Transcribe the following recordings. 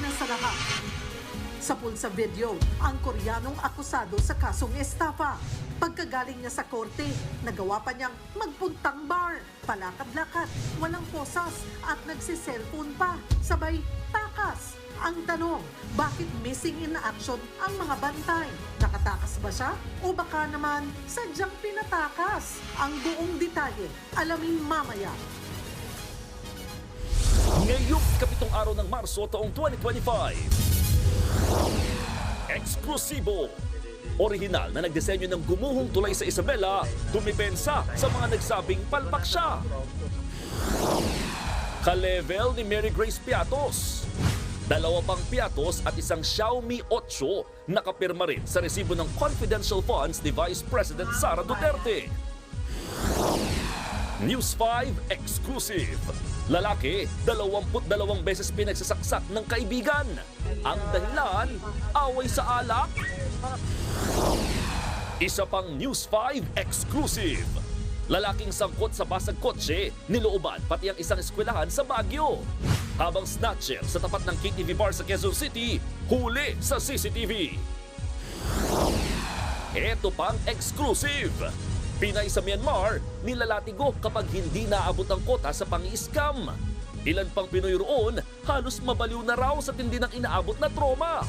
una sa lahat. Sa pulsa video, ang Koreanong akusado sa kasong estafa. Pagkagaling niya sa korte, nagawa pa niyang magpuntang bar, palakad-lakad, walang posas at nagsiselfone pa, sabay takas. Ang tanong, bakit missing in action ang mga bantay? Nakatakas ba siya? O baka naman sadyang pinatakas? Ang buong detalye, alamin mamaya. Ngayong kapitong araw ng Marso taong 2025. Eksklusibo! Orihinal na nagdisenyo ng gumuhong tulay sa Isabela, dumipensa sa mga nagsabing palpak siya. Ka-level ni Mary Grace Piatos. Dalawa pang Piatos at isang Xiaomi 8 nakapirma rin sa resibo ng confidential funds ni Vice President Sara Duterte. News 5 Exclusive. Lalaki, 22 beses pinagsasaksak ng kaibigan. Ang dahilan, away sa alak. Isa pang News 5 Exclusive. Lalaking sangkot sa basag kotse, nilooban pati ang isang eskwelahan sa Baguio. Habang snatcher sa tapat ng KTV bar sa Quezon City, huli sa CCTV. Ito pang exclusive. Pinay sa Myanmar, nilalatigo kapag hindi naabot ang kota sa pang-i-scam. Ilan pang Pinoy roon, halos mabaliw na raw sa tindi ng inaabot na trauma.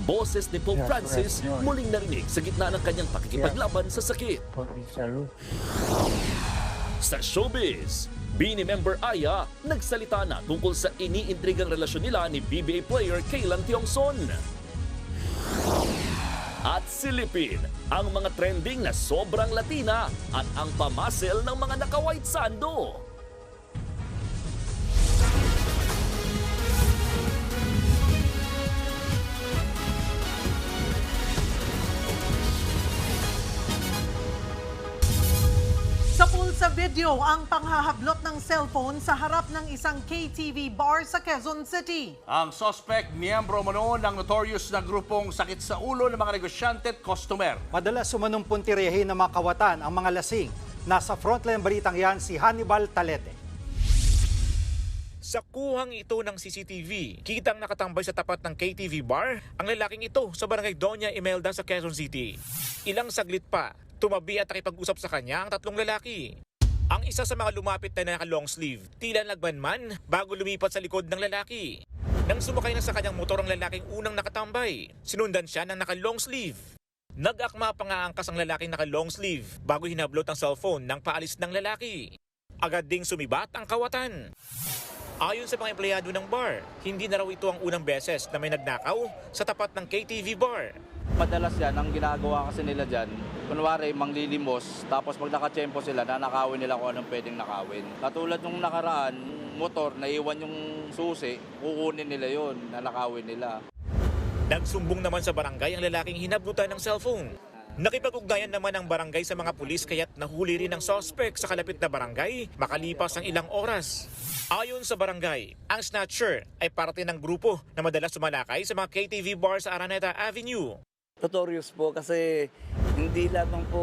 Boses ni Pope Francis muling narinig sa gitna ng kanyang pakikipaglaban sa sakit. Sa showbiz, Bini member Aya nagsalita na tungkol sa iniintrigang relasyon nila ni PBA player Kaylan Tiongson. At silipin ang mga trending na sobrang Latina at ang pamasel ng mga naka-white sando. Sa pulsa video, ang panghahablot ng cellphone sa harap ng isang KTV bar sa Quezon City. Ang suspect, miyembro umano ng notorious na grupong sakit sa ulo ng mga negosyante at customer. Madalas umanong puntiryahin ng mga kawatan ang mga lasing. Nasa frontline balitang yan si Hannibal Talete. Sa kuhang ito ng CCTV, kitang nakatambay sa tapat ng KTV bar ang lalaking ito sa barangay Doña Imelda sa Quezon City. Ilang saglit pa, tumabi at nakipag-usap sa kanya ang tatlong lalaki. Ang isa sa mga lumapit na naka-long sleeve, tila nagmanman bago lumipat sa likod ng lalaki. Nang sumakay na sa kanyang motor ang lalaking unang nakatambay, sinundan siya ng naka-long sleeve. Nag-akma pa nga angkas ang lalaking naka-long sleeve bago hinablot ang cellphone ng paalis ng lalaki. Agad ding sumibat ang kawatan. Ayon sa mga empleyado ng bar, hindi na raw ito ang unang beses na may nagnakaw sa tapat ng KTV bar. Madalas yan, ang ginagawa kasi nila dyan, kunwari manglilimos, tapos pag nakachempo sila, nanakawin nila kung anong pwedeng nakawin. Katulad nung nakaraan, motor, naiwan yung susi, kukunin nila yon, nanakawin nila. Nagsumbong naman sa barangay ang lalaking hinablutan ng cellphone. Nakipag-ugnayan naman ang barangay sa mga pulis kaya't nahuli rin ang suspect sa kalapit na barangay makalipas ang ilang oras. Ayon sa barangay, ang snatcher ay parte ng grupo na madalas sumalakay sa mga KTV bar sa Araneta Avenue. Notorious po kasi hindi lamang po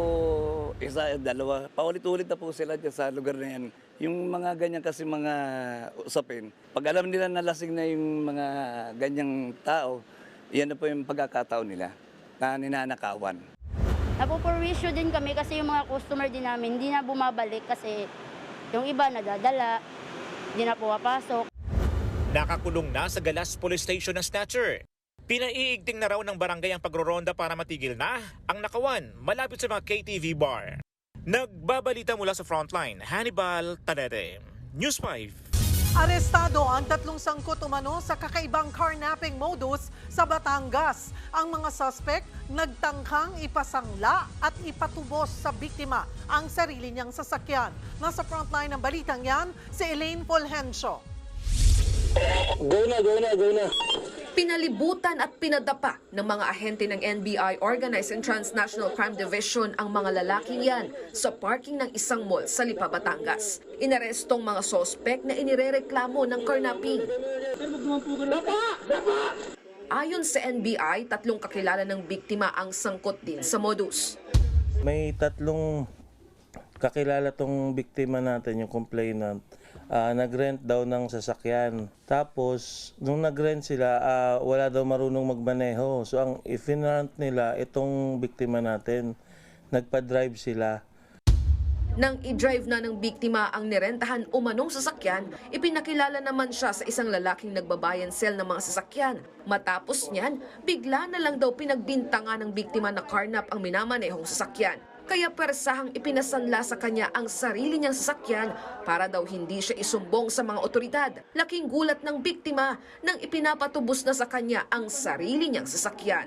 isa, dalawa, paulit-ulit na po sila dyan sa lugar na yan. Yung mga ganyan kasi mga usapin, pag alam nila na lasing na yung mga ganyang tao, yan na po yung pagkakataon nila na ninanakawan. Napupursue din kami kasi yung mga customer din namin hindi na bumabalik kasi yung iba nadadala, hindi na pumapasok. Nakakulong na sa Galas Police Station ng snatcher. Pinaiigting na raw ng barangay ang pagroronda para matigil na ang nakawan malapit sa mga KTV bar. Nagbabalita mula sa Frontline, Hannibal Talete, News 5. Arestado ang tatlong sangkot umano sa kakaibang carnapping modus sa Batangas. Ang mga suspect nagtangkang ipasangla at ipatubos sa biktima ang sarili niyang sasakyan. Nasa frontline ng balitang yan, si Elaine Fulgencio. Go na. Pinalibutan at pinadapa ng mga ahente ng NBI Organized and Transnational Crime Division ang mga lalaking yan sa parking ng isang mall sa Lipa, Batangas. Inarestong mga sospek na inirereklamo ng carnapping. Ayon sa NBI, tatlong kakilala ng biktima ang sangkot din sa modus. May tatlong kakilala tong biktima natin, yung complainant, nag-rent daw ng sasakyan. Tapos, nung nag-rent sila, wala daw marunong magmaneho. So, ang i-rent nila, itong biktima natin, nagpa-drive sila. Nang i-drive na ng biktima ang nirentahan umanong sasakyan, ipinakilala naman siya sa isang lalaking nagbabayan sell ng mga sasakyan. Matapos niyan, bigla na lang daw pinagbintangan ng biktima na carnap ang minamanehong sasakyan. Kaya persahang ipinasanla sa kanya ang sarili niyang sasakyan para daw hindi siya isumbong sa mga otoridad. Laking gulat ng biktima nang ipinapatubos na sa kanya ang sarili niyang sasakyan.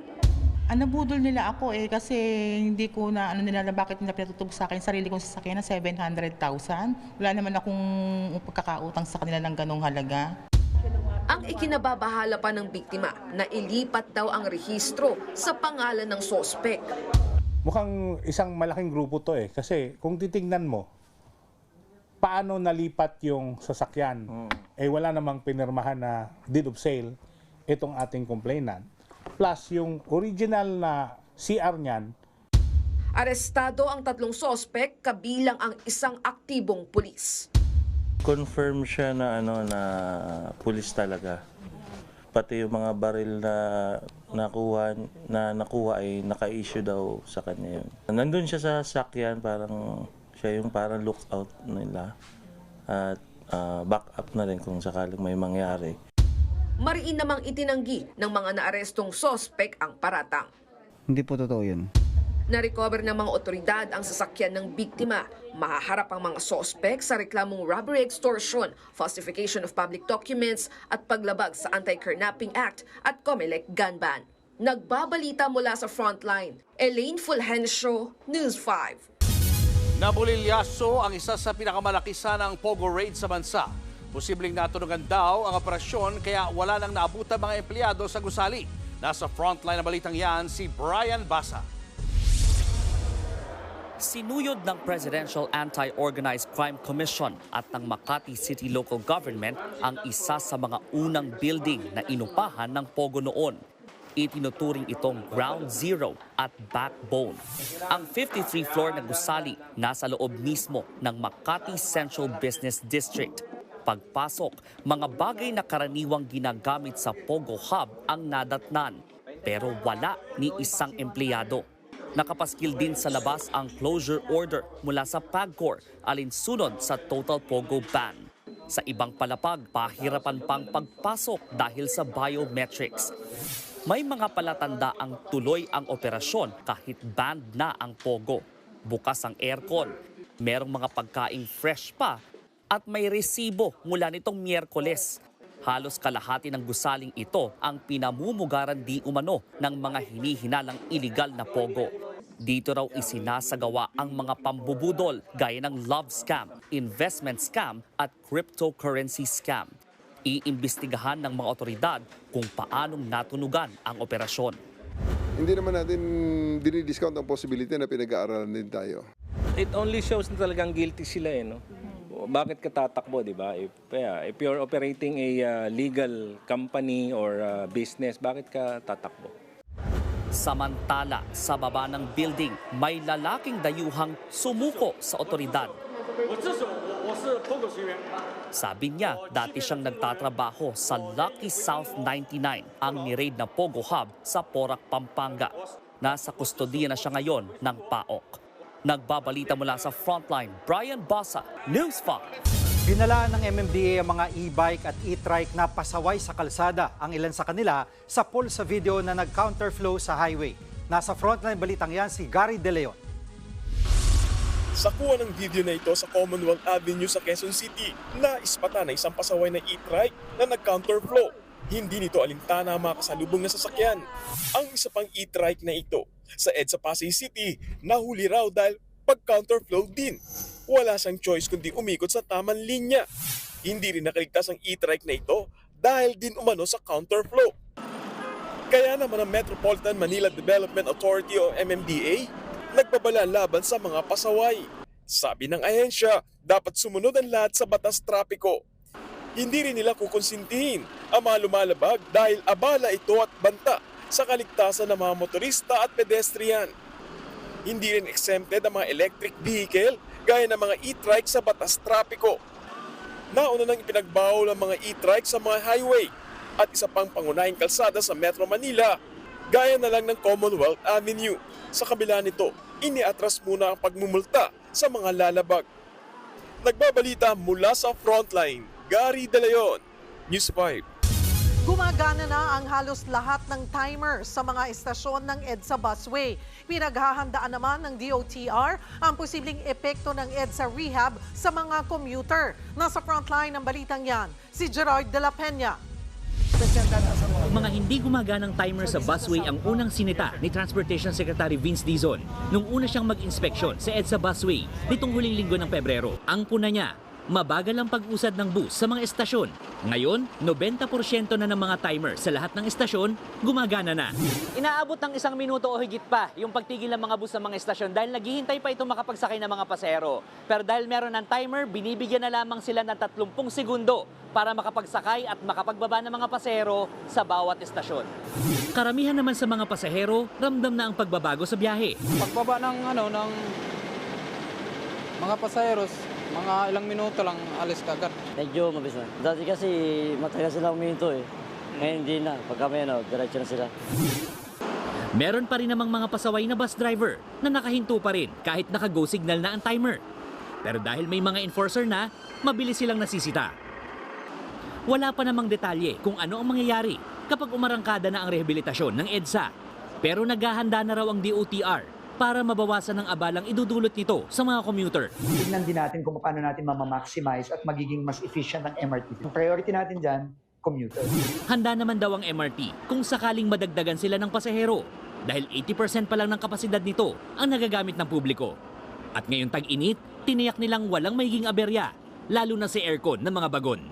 Nabudol nila ako kasi hindi ko na nila bakit nila pinatutubos sa akin sarili kong sasakyan na 700,000. Wala naman akong pagkakautang sa kanila ng ganong halaga. Ang ikinababahala pa ng biktima na ilipat daw ang rehistro sa pangalan ng sospek. Mukhang isang malaking grupo to kasi kung titingnan mo, paano nalipat yung sasakyan? Wala namang pinirmahan na deed of sale itong ating complainant. Plus yung original na CR niyan. Arestado ang 3 sospek kabilang ang isang aktibong pulis. Confirm siya na na pulis talaga. Pati yung mga baril na nakuha ay naka-issue daw sa kanya yun. Nandun siya sa sakyan, siya yung parang lookout nila at back up na rin kung sakaling may mangyari. Mariin namang itinanggi ng mga naarestong sospek ang paratang. Hindi po totoo yun. Na-recover ng mga otoridad ang sasakyan ng biktima. Mahaharap ang mga sospek sa reklamong robbery extortion, falsification of public documents at paglabag sa Anti-Kidnapping Act at COMELEC gun ban. Nagbabalita mula sa Frontline, Elaine Fulgencio, News 5. Nabulilyaso ang isa sa pinakamalaki sanang Pogo raid sa bansa. Posibleng natunugan daw ang operasyon kaya wala nang naabutan mga empleyado sa gusali. Nasa Frontline na balitang yan si Brian Basa. Sinuyod ng Presidential Anti-Organized Crime Commission at ng Makati City Local Government ang isa sa mga unang building na inupahan ng Pogo noon. Itinuturing itong ground zero at backbone. Ang 53 floor na gusali nasa loob mismo ng Makati Central Business District. Pagpasok, mga bagay na karaniwang ginagamit sa Pogo Hub ang nadatnan. Pero wala ni isang empleyado. Nakapaskil din sa labas ang closure order mula sa PAGCOR alinsunod sa Total Pogo Ban. Sa ibang palapag, pahirapan pang pagpasok dahil sa biometrics. May mga palatanda ang tuloy ang operasyon kahit banned na ang Pogo. Bukas ang aircon, merong mga pagkaing fresh pa at may resibo mula nitong Miyerkules. Halos kalahati ng gusaling ito ang pinamumugaran di umano ng mga hinihinalang iligal na Pogo. Dito raw isinasagawa ang mga pambubudol gaya ng love scam, investment scam at cryptocurrency scam. Iimbestigahan ng mga otoridad kung paanong natunugan ang operasyon. Hindi naman natin dinidiscount ang possibility na pinag-aaralan din tayo. It only shows na talagang guilty sila no? Bakit ka tatakbo, di ba? If you're operating a legal company or business, bakit ka tatakbo? Samantala, sa baba ng building, may lalaking dayuhang sumuko sa otoridad. Sabi niya, dati siyang nagtatrabaho sa Lucky South 99, ang ni-raid na Pogo Hub sa Porac, Pampanga. Nasa kustodiya na siya ngayon ng PAOK. Nagbabalita mula sa Frontline, Brian Basa, News 5. Binalaan ng MMDA ang mga e-bike at e-trike na pasaway sa kalsada. Ang ilan sa kanila sa pool sa video na nag-counterflow sa highway. Nasa Frontline balitang yan si Gary De Leon. Sakuha ng video na ito sa Commonwealth Avenue sa Quezon City na ispata na isang pasaway na e-trike na nag-counterflow. Hindi nito alintana ang mga kasalubong na sasakyan. Ang isa pang e-trike na ito sa EDSA Pasay City nahuli raw dahil pag-counterflow din. Wala siyang choice kundi umikot sa tamang linya. Hindi rin nakaligtas ang e-trike na ito dahil din umano sa counterflow. Kaya naman ang Metropolitan Manila Development Authority o MMDA nagbabala laban sa mga pasaway. Sabi ng ahensya, dapat sumunod ang lahat sa batas trapiko. Hindi rin nila kukonsintihin ang mga lumalabag dahil abala ito at banta sa kaligtasan ng mga motorista at pedestrian. Hindi rin exempted ang mga electric vehicle gaya ng mga e-trike sa batas trapiko. Nauna nang ipinagbawal ang mga e-trike sa mga highway at isa pang pangunahing kalsada sa Metro Manila, gaya na lang ng Commonwealth Avenue. Sa kabila nito, iniatras muna ang pagmumulta sa mga lalabag. Nagbabalita mula sa Frontline, Gary De Leon, News 5. Gumagana na ang halos lahat ng timer sa mga estasyon ng EDSA busway. Pinaghahandaan naman ng DOTR ang posibleng epekto ng EDSA rehab sa mga commuter. Nasa frontline ng balitang yan, si Gerard de la Peña. Mga hindi gumaganang timer sa busway ang unang sinita ni Transportation Secretary Vince Dizon nung una siyang mag-inspeksyon sa EDSA busway nitong huling linggo ng Pebrero. Ang puna niya, mabagal ang pag-usad ng bus sa mga estasyon. Ngayon, 90% na ng mga timer sa lahat ng estasyon gumagana na. Inaabot ng 1 minuto o higit pa yung pagtigil ng mga bus sa mga estasyon dahil naghihintay pa ito makapagsakay ng mga pasahero. Pero dahil meron ng timer, binibigyan na lamang sila ng 30 segundo para makapagsakay at makapagbaba ng mga pasahero sa bawat estasyon. Karamihan naman sa mga pasahero, ramdam na ang pagbabago sa biyahe. Pagbaba ng mga pasaheros, mga ilang minuto lang alis ka agad. Medyo mabilis na. Dati kasi matagal sila uminto eh. Ngayon hindi na. Pagka may diretso na sila. Meron pa rin namang mga pasaway na bus driver na nakahinto pa rin kahit naka-go signal na ang timer. Pero dahil may mga enforcer na, mabilis silang nasisita. Wala pa namang detalye kung ano ang mangyayari kapag umarangkada na ang rehabilitasyon ng EDSA. Pero naghahanda na raw ang DOTR para mabawasan ang abalang idudulot nito sa mga commuter. Tignan din natin kung paano natin mamamaximize at magiging mas efficient ang MRT. Ang priority natin dyan, commuter. Handa naman daw ang MRT kung sakaling madagdagan sila ng pasahero dahil 80% pa lang ng kapasidad nito ang nagagamit ng publiko. At ngayong tag-init, tiniyak nilang walang magiging aberya, lalo na sa aircon ng mga bagon.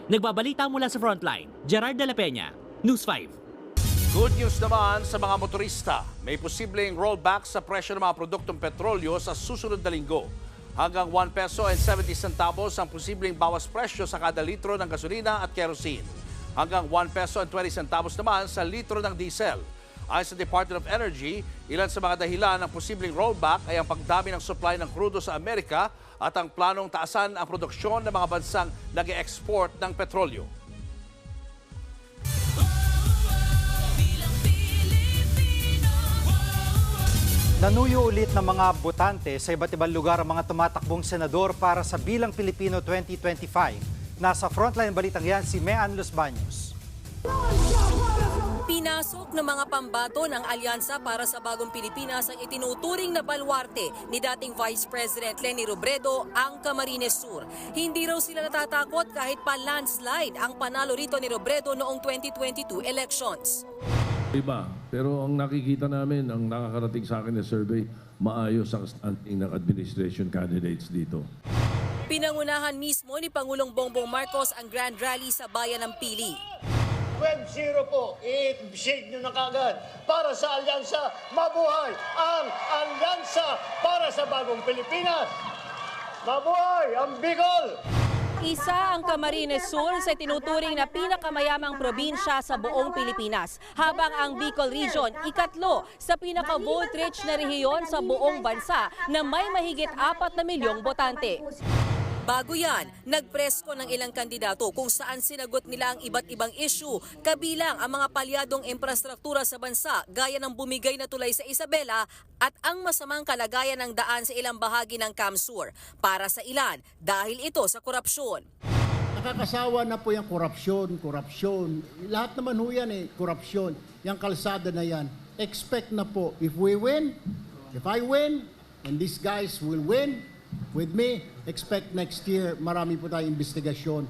Nagbabalita mula sa Frontline, Gerard de la Peña, News 5. Good news naman sa mga motorista. May posibleng rollback sa presyo ng mga produktong petrolyo sa susunod na linggo. Hanggang 1 peso and 70 centavos ang posibleng bawas presyo sa kada litro ng gasolina at kerosene. Hanggang 1 peso and 20 centavos naman sa litro ng diesel. Ayon sa Department of Energy, ilan sa mga dahilan ng posibleng rollback ay ang pagdami ng supply ng krudo sa Amerika at ang planong taasan ang produksyon ng mga bansang nag-e-export ng petrolyo. Nanuyo ulit ng mga botante sa iba't ibang lugar ang mga tumatakbong senador para sa Bilang Pilipino 2025. Nasa frontline balitang yan si Mean Los Baños. Pinasok ng mga pambato ng Alyansa para sa Bagong Pilipinas ang itinuturing na baluarte ni dating Vice President Leni Robredo ang Camarines Sur. Hindi raw sila natatakot kahit pa landslide ang panalo rito ni Robredo noong 2022 elections. Iba, pero ang nakikita namin, ang nakakarating sa akin na survey, maayos ang standing ng administration candidates dito. Pinangunahan mismo ni Pangulong Bongbong Marcos ang Grand Rally sa Bayan ng Pili. 12-0 po, i-shade nyo na kagad para sa Alyansa. Mabuhay ang Alyansa para sa Bagong Pilipinas! Mabuhay ang Bicol! Isa ang Camarines Sur sa tinuturing na pinakamayamang probinsya sa buong Pilipinas, habang ang Bicol Region ikatlo sa pinaka-vote-rich na rehiyon sa buong bansa na may mahigit 4 na milyong botante. Bago yan, nagpresko ng ilang kandidato kung saan sinagot nila ang iba't ibang issue, kabilang ang mga palyadong infrastruktura sa bansa gaya ng bumigay na tulay sa Isabela at ang masamang kalagayan ng daan sa ilang bahagi ng Camsur. Para sa ilan, dahil ito sa korupsyon. Nakakasawa na po yung korupsyon. Lahat naman ho yan korupsyon. Yung kalsada na yan. Expect na po, if I win, and these guys will win, with me, expect next year marami po tayong investigasyon.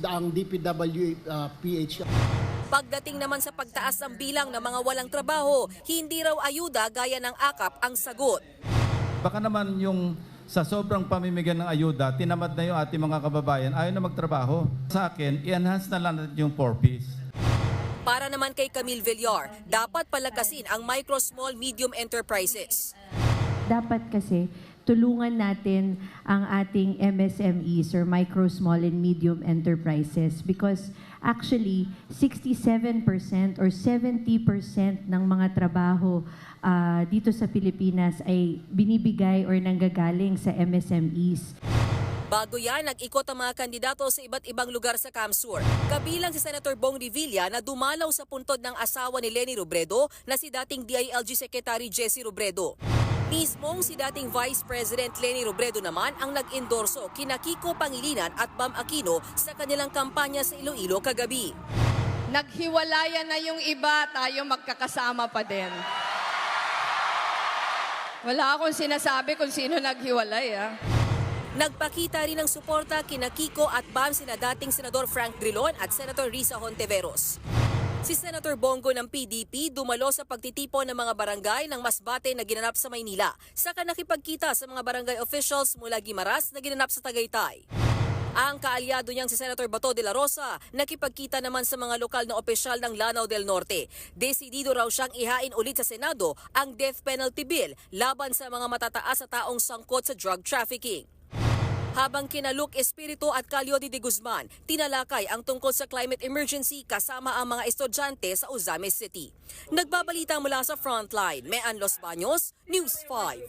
Ang DPWH. Pagdating naman sa pagtaas ng bilang ng mga walang trabaho, hindi raw ayuda gaya ng AKAP ang sagot. Baka naman yung sa sobrang pamimigay ng ayuda, tinamad na yung ating mga kababayan, ayaw na magtrabaho. Sa akin, i-enhance na lang natin yung 4Ps. Para naman kay Camille Villar, dapat palakasin ang micro, small, medium enterprises. Dapat kasi tulungan natin ang ating MSMEs or micro, small, and medium enterprises because actually 67% or 70% ng mga trabaho dito sa Pilipinas ay binibigay or nanggagaling sa MSMEs. Bago yan, nag-ikot ang mga kandidato sa iba't ibang lugar sa Camsur. Kabilang si Senator Bong Revilla na dumalaw sa puntod ng asawa ni Leni Robredo na si dating DILG Secretary Jessie Robredo. Mismong si dating Vice President Leni Robredo naman ang nag-endorso kina Kiko Pangilinan at Bam Aquino sa kanilang kampanya sa Iloilo kagabi. Naghiwalayan na yung iba, tayo magkakasama pa din. Wala akong sinasabi kung sino naghiwalay. Nagpakita rin ng suporta kina Kiko at Bam sina dating Senador Frank Drilon at Senator Risa Hontiveros. Si Senator Bongo ng PDP dumalo sa pagtitipon ng mga barangay ng Masbate na ginanap sa Maynila. Saka nakipagkita sa mga barangay officials mula Guimaras na ginanap sa Tagaytay. Ang kaalyado niyang si Senator Bato de la Rosa nakipagkita naman sa mga lokal na opisyal ng Lanao del Norte. Desidido raw siyang ihain ulit sa Senado ang death penalty bill laban sa mga matataas sa taong sangkot sa drug trafficking. Habang kina Luke Espiritu at Calyodi de Guzman, tinalakay ang tungkol sa climate emergency kasama ang mga estudyante sa Ozames City. Nagbabalita mula sa Frontline, Mean Los Baños, News 5.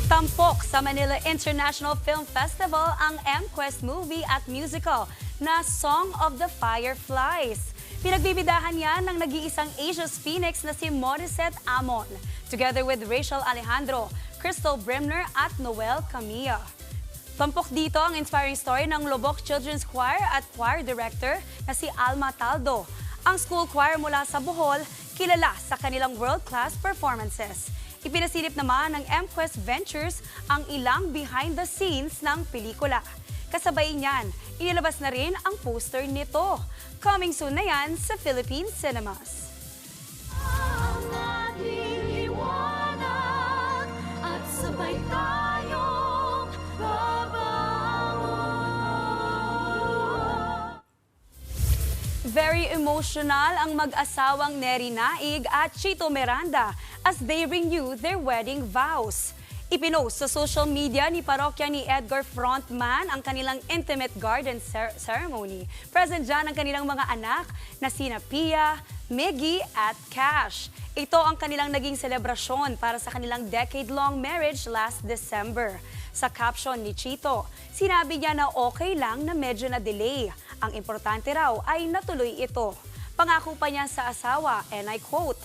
Tampok sa Manila International Film Festival ang MQuest movie at musical na Song of the Fireflies. Pinagbibidahan yan ng nag-iisang Asia's Phoenix na si Morissette Amon, together with Rachel Alejandro, Crystal Bremner at Noel Camilla. Tampok dito ang inspiring story ng Lobok Children's Choir at choir director na si Alma Taldo. Ang school choir mula sa Bohol, kilala sa kanilang world-class performances. Ipinasilip naman ng MQuest Ventures ang ilang behind the scenes ng pelikula. Kasabay niyan, inilabas na rin ang poster nito. Coming soon na yan sa Philippine Cinemas. At sabay tayong babangon. Very emotional ang mag-asawang Neri Naig at Chito Miranda as they renew their wedding vows. Ipinost sa social media ni parokya ni Edgar Frontman ang kanilang intimate garden ceremony. Present dyan ang kanilang mga anak na sina Pia, Miggy at Cash. Ito ang kanilang naging selebrasyon para sa kanilang decade-long marriage last December. Sa caption ni Chito, sinabi niya na okay lang na medyo na-delay. Ang importante raw ay natuloy ito. Pangako pa niya sa asawa, and I quote,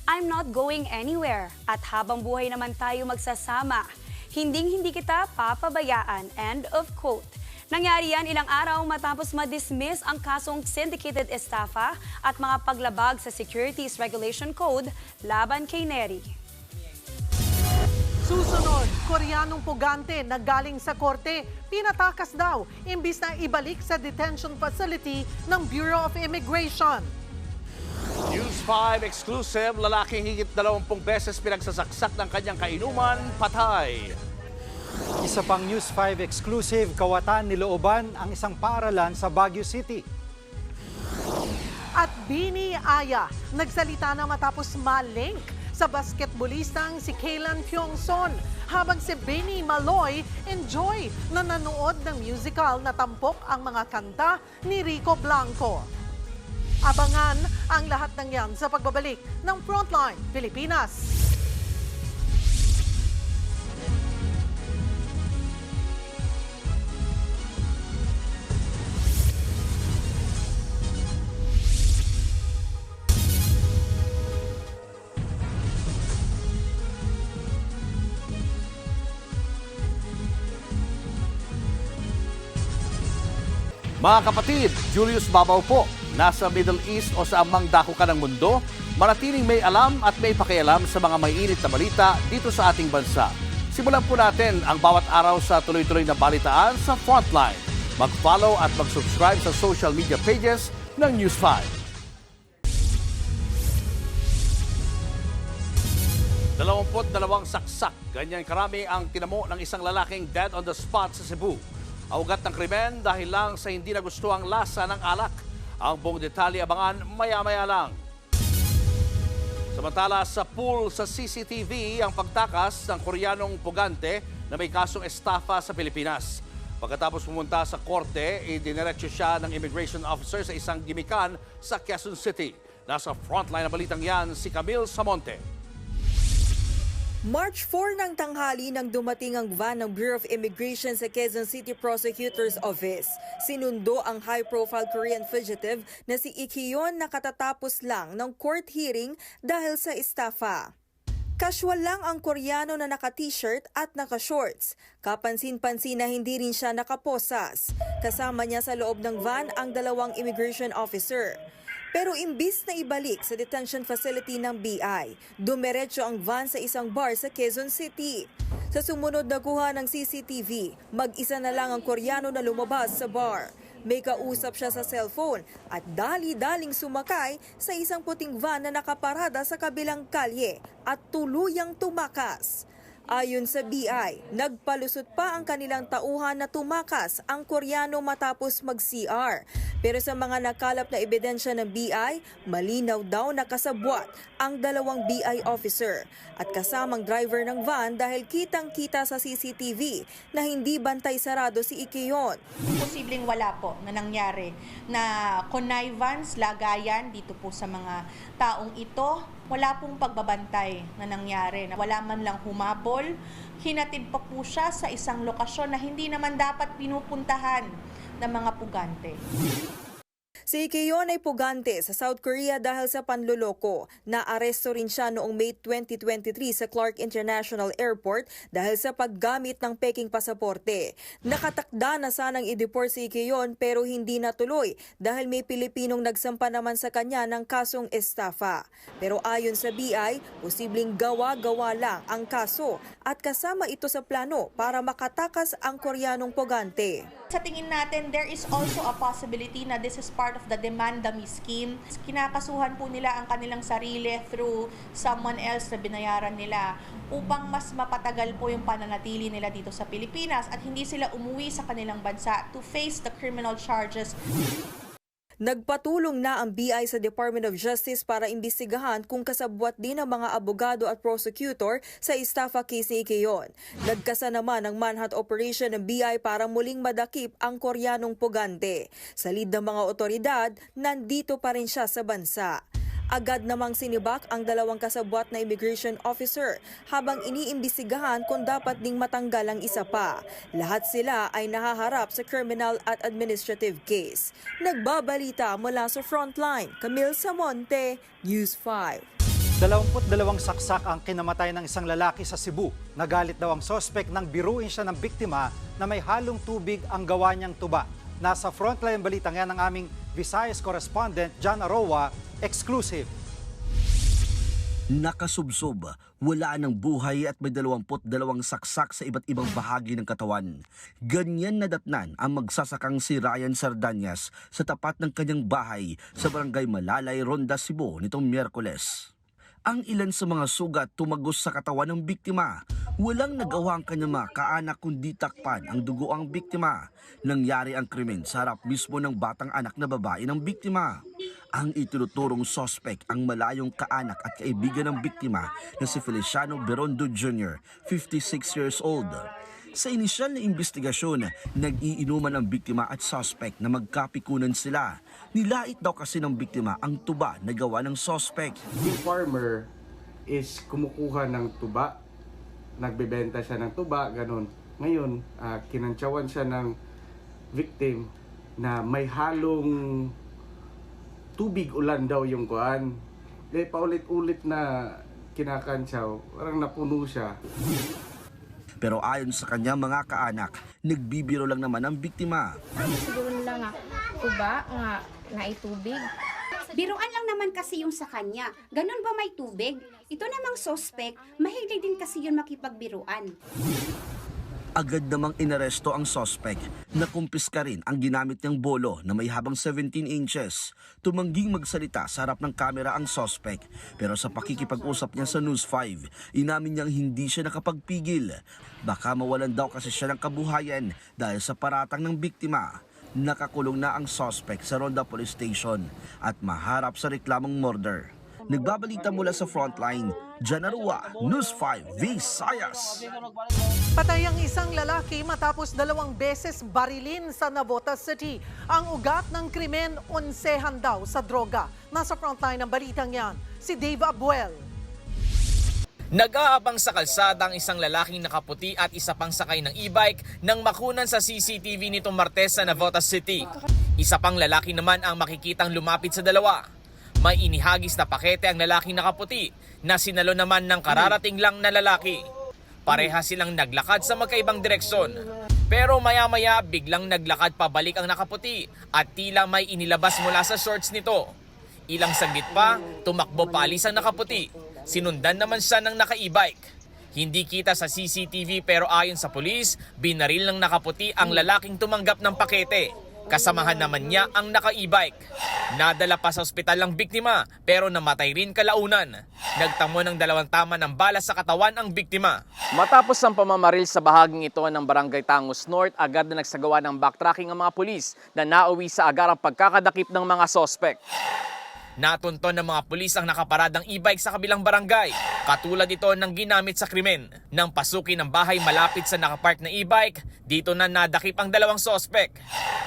"I'm not going anywhere at habang buhay naman tayo magsasama. Hinding-hindi kita papabayaan." End of quote. Nangyari yan ilang araw matapos ma-dismiss ang kasong syndicated estafa at mga paglabag sa Securities Regulation Code laban kay Neri. Susunod, Koreanong pugante na galing sa korte, pinatakas daw imbis na ibalik sa detention facility ng Bureau of Immigration. News 5 exclusive, lalaking higit 20 beses pinagsasaksak ng kanyang kainuman, patay. Isa pang News 5 exclusive, kawatan nilooban ang isang paaralan sa Baguio City. At Bini Aya, nagsalita na matapos malink sa basketballistang si Kaylan Pyeongson, habang si Benny Maloy enjoy na nanood ng musical na tampok ang mga kanta ni Rico Blanco. Abangan ang lahat ng yan sa pagbabalik ng Frontline Pilipinas. Mga kapatid, Julius Babaw po. Nasa Middle East o sa amang dako ka ng mundo, manatiling may alam at may pakialam sa mga mainit na balita dito sa ating bansa. Simulan po natin ang bawat araw sa tuloy-tuloy na balitaan sa Frontline. Mag-follow at mag-subscribe sa social media pages ng News 5. 22 saksak, ganyan karami ang tinamo ng isang lalaking dead on the spot sa Cebu. Augat ng krimen dahil lang sa hindi nagustuhang lasa ng alak. Ang buong detalye abangan maya-maya lang. Samantala sa pool sa CCTV ang pagtakas ng Koreanong pugante na may kasong estafa sa Pilipinas. Pagkatapos pumunta sa korte, idiniretso siya ng immigration officer sa isang gimikan sa Quezon City. Nasa frontline na balitang yan si Camille Samonte. March 4 ng tanghali nang dumating ang van ng Bureau of Immigration sa Quezon City Prosecutor's Office. Sinundo ang high-profile Korean fugitive na si Ikyon na katatapos lang ng court hearing dahil sa estafa. Casual lang ang Koreano na naka-t-shirt at naka-shorts. Kapansin-pansin na hindi rin siya nakaposas. Kasama niya sa loob ng van ang dalawang immigration officer. Pero imbis na ibalik sa detention facility ng BI, dumiretso ang van sa isang bar sa Quezon City. Sa sumunod na kuha ng CCTV, mag-isa na lang ang Koreano na lumabas sa bar. May kausap siya sa cellphone at dali-daling sumakay sa isang puting van na nakaparada sa kabilang kalye at tuluyang tumakas. Ayon sa BI, nagpalusot pa ang kanilang tauhan na tumakas ang Koreano matapos mag-CR. Pero sa mga nakalap na ebidensya ng BI, malinaw daw na kasabwat ang dalawang BI officer at kasamang driver ng van dahil kitang-kita sa CCTV na hindi bantay sarado si Ikyon. Posibleng wala po na nangyari na connivance, lagayan dito po sa mga taong ito. Wala pong pagbabantay na nangyari, na wala man lang humabol. Hinatid pa po siya sa isang lokasyon na hindi naman dapat pinupuntahan ng mga pugante. Si Ikyon ay pugante sa South Korea dahil sa panloloko. Naaresto rin siya noong May 2023 sa Clark International Airport dahil sa paggamit ng peking pasaporte. Nakatakda na sanang i-deport si Ikyon pero hindi natuloy dahil may Pilipinong nagsampa naman sa kanya ng kasong estafa. Pero ayon sa BI, posibleng gawa-gawa lang ang kaso at kasama ito sa plano para makatakas ang Koreanong pugante. Sa tingin natin, there is also a possibility na this is part of the demand dummy scheme. Kinakasuhan po nila ang kanilang sarili through someone else na binayaran nila upang mas mapatagal po yung pananatili nila dito sa Pilipinas at hindi sila umuwi sa kanilang bansa to face the criminal charges. Nagpatulong na ang BI sa Department of Justice para imbestigahan kung kasabwat din ang mga abogado at prosecutor sa estafa case ni Ikyon. Nagkasa naman ang manhunt operation ng BI para muling madakip ang Koreanong pugante. Sa lead ng mga otoridad, nandito pa rin siya sa bansa. Agad namang sinibak ang dalawang kasabwat na immigration officer habang iniimbestigahan kung dapat ding matanggal ang isa pa. Lahat sila ay nahaharap sa criminal at administrative case. Nagbabalita mula sa Frontline, Camille Samonte, News 5. 22 saksak ang kinamatay ng isang lalaki sa Cebu. Nagalit daw ang sospek nang biruin siya ng biktima na may halong tubig ang gawa niyang tuba. Nasa Frontline balitang yan ng aming Visayas correspondent John Aroa, exclusive. Nakasubsob, wala ng buhay at may 22 saksak sa iba't ibang bahagi ng katawan. Ganyan nadatnan ang magsasakang si Ryan Sardanias sa tapat ng kanyang bahay sa barangay Malalay, Ronda, Cebu nitong Miyerkules. Ang ilan sa mga sugat tumagos sa katawan ng biktima. Walang nagawa ang kanyang mga kaanak kundi takpan ang dugo ang biktima. Nangyari ang krimen sa harap mismo ng batang anak na babae ng biktima. Ang itinuturong sospek ang malayong kaanak at kaibigan ng biktima na si Feliciano Berondo Jr., 56 years old. Sa inisyal na investigasyon, nag-iinuman ang biktima at suspect na magkapikunan sila. Nilait daw kasi ng biktima ang tuba na gawa ng suspect. Yung farmer is kumukuha ng tuba, nagbebenta siya ng tuba, ganun. Ngayon, kinantsawan siya ng victim na may halong tubig ulan daw yung kuan. Paulit-ulit na kinakantsaw, parang napuno siya. Pero ayon sa kanya mga kaanak, nagbibiro lang naman ang biktima. Siguro nila nga, tuba, nga naitubig. Biruan lang naman kasi yung sa kanya. Ganun ba may tubig? Ito namang suspect, mahilig din kasi yun makipagbiruan. Agad namang inaresto ang suspect. Nakumpiska rin ang ginamit niyang bolo na may habang 17 inches. Tumangging magsalita sa harap ng kamera ang suspect. Pero sa pakikipag-usap niya sa News 5, inamin niyang hindi siya nakapagpigil. Baka mawalan daw kasi siya ng kabuhayan dahil sa paratang ng biktima. Nakakulong na ang suspect sa Ronda Police Station at maharap sa reklamong murder. Nagbabalita mula sa Frontline, Janarua, News 5 Visayas. Patay ang isang lalaki matapos 2 beses barilin sa Navotas City. Ang ugat ng krimen, onsehan daw sa droga. Nasa frontline ng balitang yan, si Dave Abuel. Nag-aabang sa kalsada ang isang lalaking nakaputi at isa pang sakay ng e-bike nang makunan sa CCTV nitong Martes sa Navotas City. Isa pang lalaki naman ang makikitang lumapit sa dalawa. May inihagis na pakete ang lalaking nakaputi na sinalo naman ng kararating lang na lalaki. Pareha silang naglakad sa magkaibang direksyon. Pero maya-maya biglang naglakad pabalik ang nakaputi at tila may inilabas mula sa shorts nito. Ilang saglit pa, tumakbo paalis ang nakaputi. Sinundan naman siya ng naka-e-bike. Hindi kita sa CCTV pero ayon sa pulis, binaril ng nakaputi ang lalaking tumanggap ng pakete. Kasamahan naman niya ang naka-e-bike. Nadala pa sa ospital ang biktima pero namatay rin kalaunan. Nagtamo ng 2 tama ng bala sa katawan ang biktima. Matapos ang pamamaril sa bahaging ito ng Barangay Tangos North, agad na nagsagawa ng backtracking ang mga pulis na nauwi sa agarang pagkakadakip ng mga sospek. Natunton ng mga pulis ang nakaparadang e-bike sa kabilang barangay. Katulad ito ng ginamit sa krimen. Nang pasukin ng bahay malapit sa nakapark na e-bike, dito na nadakip ang 2 sospek.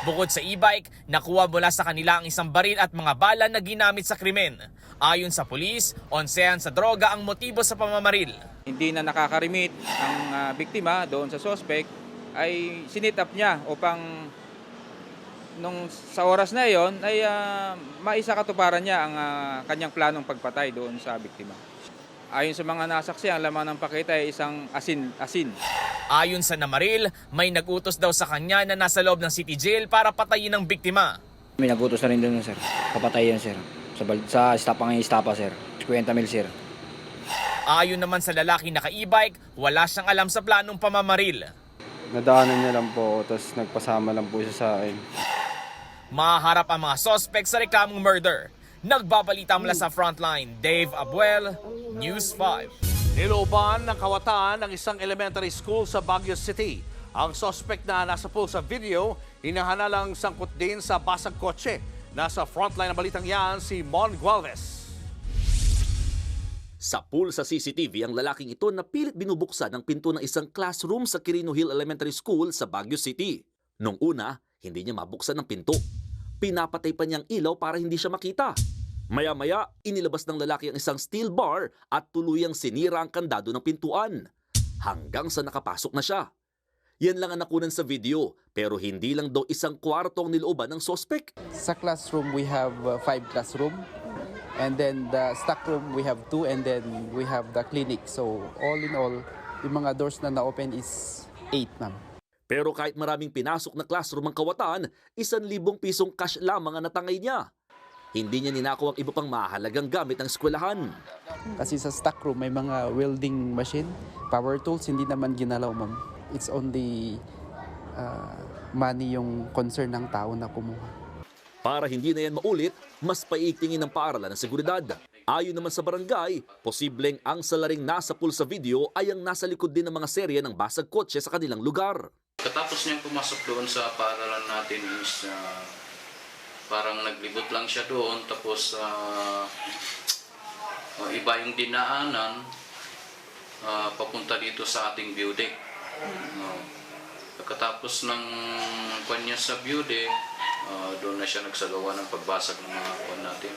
Bukod sa e-bike, nakuha mula sa kanila ang isang baril at mga bala na ginamit sa krimen. Ayon sa pulis, onsehan sa droga ang motibo sa pamamaril. Hindi na nakakarimit ang biktima doon sa sospek ay sinit up niya upang nung sa oras na iyon ay maisakatuparan niya ang kanyang planong pagpatay doon sa biktima. Ayon sa mga nasaksi, ang laman ng pakete ay isang asin. Ayon sa namaril, may nagutos daw sa kanya na nasa loob ng city jail para patayin ang biktima. May nagutos na rin doon, sir. Papatayin, sir. Sa estapa, sir. 50 mil, sir. Ayon naman sa lalaki naka-e-bike, wala siyang alam sa planong pamamaril. Nadaanan niya lang po, tapos nagpasama lang po siya sa akin. Maharap ang mga suspect sa reklamong murder. Nagbabalita mula sa Frontline, Dave Abuel, News 5. Nilooban ng kawatan ng isang elementary school sa Baguio City. Ang suspect na nasa pool sa video, hinahanalang sangkot din sa basag kotse. Nasa Frontline ng balitang yan, si Mon Gualvez. Sa pool sa CCTV, ang lalaking ito na pilit binubuksan ang pinto ng isang classroom sa Quirino Hill Elementary School sa Baguio City. Nung una, hindi niya mabuksan ang pinto. Pinapatay pa niyang ilaw para hindi siya makita. Maya-maya, inilabas ng lalaki ang isang steel bar at tuluyang sinira ang kandado ng pintuan. Hanggang sa nakapasok na siya. Yan lang ang nakunan sa video, pero hindi lang daw isang kwarto ang nilooban ng sospek. Sa classroom, we have 5 classroom. And then the stock room, we have 2. And then we have the clinic. So all in all, yung mga doors na na-open is 8, ma'am. Pero kahit maraming pinasok na classroom ang kawatan, 1,000 pisong cash lamang ang natangay niya. Hindi niya ninakaw ang iba pang mahalagang gamit ng eskwelahan. Kasi sa stock room, may mga welding machine, power tools, hindi naman ginalaw, ma'am. It's only money yung concern ng tao na kumuha. Para hindi na yan maulit, mas paiigtingin ng paaralan ng seguridad. Ayon naman sa barangay, posibleng ang salaring nasa pool sa video ay ang nasa likod din ng mga serye ng basag kotse sa kanilang lugar. Katapos niyang pumasok doon sa paaralan natin is parang naglibot lang siya doon tapos iba yung dinaanan papunta dito sa ating view deck. Pagkatapos ng kanya sa view deck, doon na siya nagsagawa ng pagbasag ng mga kuwan natin,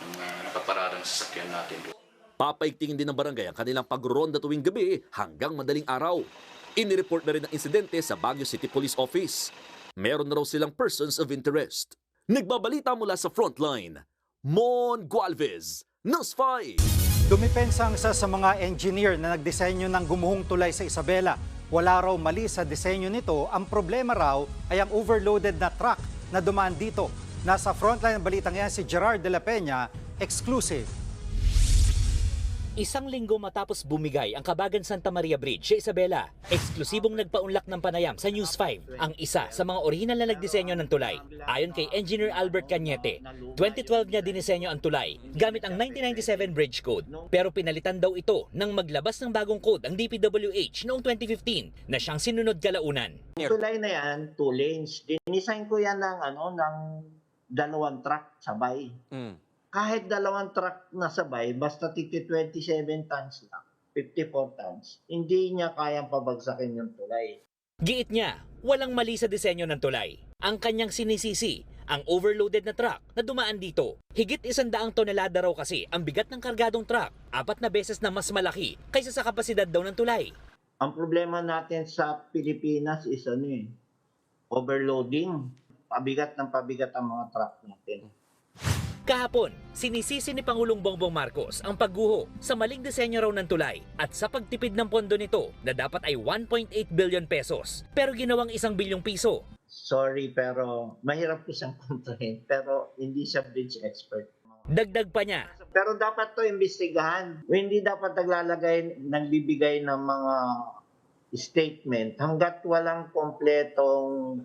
ng nakaparadang sasakyan natin doon. Papaigtingin din ng barangay ang kanilang pagronda tuwing gabi hanggang madaling araw. Inireport na rin ang insidente sa Baguio City Police Office. Meron na raw silang persons of interest. Nagbabalita mula sa Frontline, Mon Gualvez, News 5. Dumipensa ang isa sa mga engineer na nagdisenyo ng gumuhong tulay sa Isabela. Wala raw mali sa disenyo nito. Ang problema raw ay ang overloaded na truck na dumaan dito. Nasa Frontline ng balitang yan si Gerard de la Peña, exclusive. Isang linggo matapos bumigay ang Kabagan Santa Maria Bridge sa Isabela, eksklusibong nagpaunlak ng panayam sa News 5 ang isa sa mga orihinal na nagdisenyo ng tulay. Ayon kay Engineer Albert Cañete, 2012 niya dinisenyo ang tulay gamit ang 1997 Bridge Code. Pero pinalitan daw ito nang maglabas ng bagong code ang DPWH noong 2015 na siyang sinunod kalaunan. Yung tulay na yan, 2 lanes. Dinisign ko yan ng 2 truck sabay. kahit dalawang truck na sabay, basta 27 tons lang, 54 tons, hindi niya kayang pabagsakin yung tulay. Giit niya, walang mali sa disenyo ng tulay. Ang kanyang sinisisi, ang overloaded na truck na dumaan dito. Higit 100 tonelada raw kasi ang bigat ng kargadong truck, 4 na beses na mas malaki kaysa sa kapasidad daw ng tulay. Ang problema natin sa Pilipinas is overloading. Pabigat ng pabigat ang mga truck natin. Kahapon, sinisisi ni Pangulong Bongbong Marcos ang pagguho sa maling disenyo raw ng tulay at sa pagtipid ng pondo nito na dapat ay 1.8 billion pesos pero ginawang 1 bilyong piso. Sorry pero mahirap po siyang kontrahin pero hindi siya bridge expert. Dagdag pa niya. Pero dapat to imbestigahan. Hindi dapat nagbibigay ng mga statement hanggat walang kompletong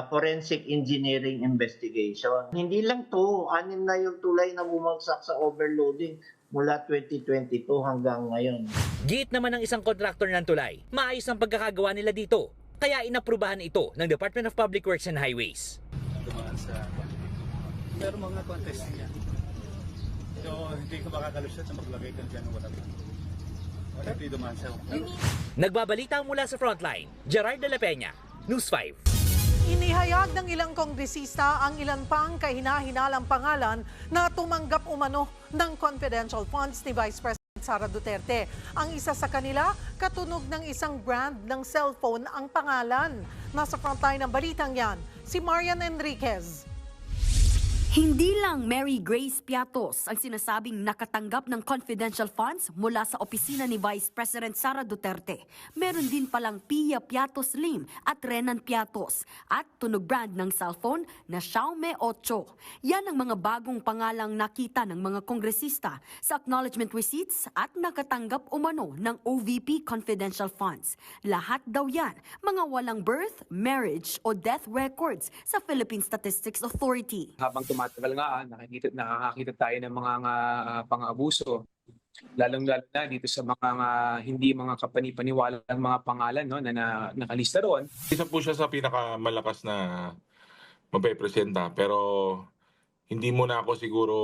forensic engineering investigation. Hindi lang to, 6 na yung tulay na bumagsak sa overloading mula 2022 hanggang ngayon. Giit naman ng isang kontraktor ng tulay, maayos ang pagkakagawa nila dito. Kaya inaprubahan ito ng Department of Public Works and Highways. Pero mga contest niya. So, hindi ko makakalusot sa maglagay ka dyan ng walang. Wala dito man siya. Nagbabalita mula sa Frontline, Gerard de la Peña, News 5. Inihayag ng ilang kongresista ang ilan pang kahina-hinalang pangalan na tumanggap umano ng confidential funds ni Vice President Sara Duterte. Ang isa sa kanila, katunog ng isang brand ng cellphone ang pangalan. Nasa frontline ng balitang yan, si Marian Enriquez. Hindi lang Mary Grace Piatos ang sinasabing nakatanggap ng confidential funds mula sa opisina ni Vice President Sara Duterte. Meron din palang Pia Piatos Lim at Renan Piatos at tunog brand ng cellphone na Xiaomi 8. Yan ang mga bagong pangalang nakita ng mga kongresista sa acknowledgement receipts at nakatanggap umano ng OVP confidential funds. Lahat daw yan mga walang birth, marriage o death records sa Philippine Statistics Authority. Habang matagal nga, nakakakita tayo ng mga pang-abuso. Lalong-lalo na dito sa mga hindi mga kapani-paniwalang mga pangalan no, na nakalista doon. Isa po siya sa pinakamalakas na mapepresenta pero hindi muna ako siguro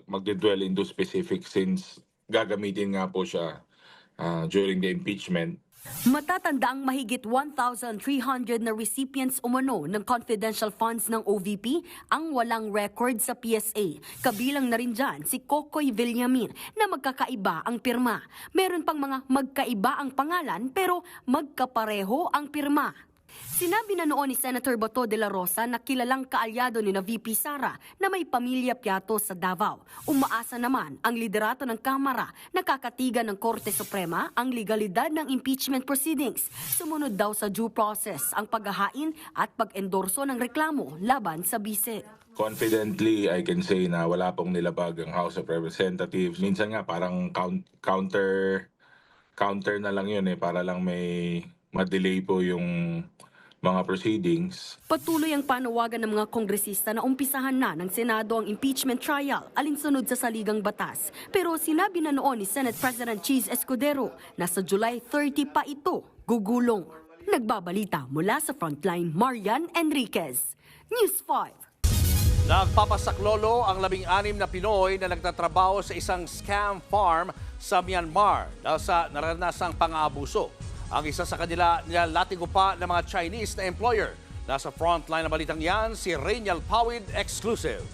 magde-dwell into specific since gagamitin nga po siya during the impeachment. Matatanda ang mahigit 1,300 na recipients umano ng confidential funds ng OVP ang walang record sa PSA. Kabilang na rin dyan si Kokoy Villamin na magkakaiba ang pirma. Meron pang mga magkaiba ang pangalan pero magkapareho ang pirma. Sinabi na noon ni Senator Bato de la Rosa na kilalang kaalyado ni na VP Sara na may pamilya Piatos sa Davao. Umaasa naman ang liderato ng Kamara na kakatigan ng Korte Suprema ang legalidad ng impeachment proceedings. Sumunod daw sa due process ang paghahain at pag-endorso ng reklamo laban sa bise. Confidently, I can say na wala pong nilabag ang House of Representatives. Minsan nga parang counter na lang yun para lang may ma-delay po yung mga proceedings. Patuloy ang panawagan ng mga kongresista na umpisahan na ng Senado ang impeachment trial alinsunod sa saligang batas. Pero sinabi na noon ni Senate President Cheese Escudero na sa July 30 pa ito gugulong. Nagbabalita mula sa Frontline, Marian Enriquez, News 5. Nagpapasaklolo ang 16 na Pinoy na nagtatrabaho sa isang scam farm sa Myanmar dahil sa naranasang pang-aabuso. Ang isa sa kanila nilalatingo pa ng mga Chinese na employer. Nasa frontline na balitang yan, si Reynal Pawid Exclusive.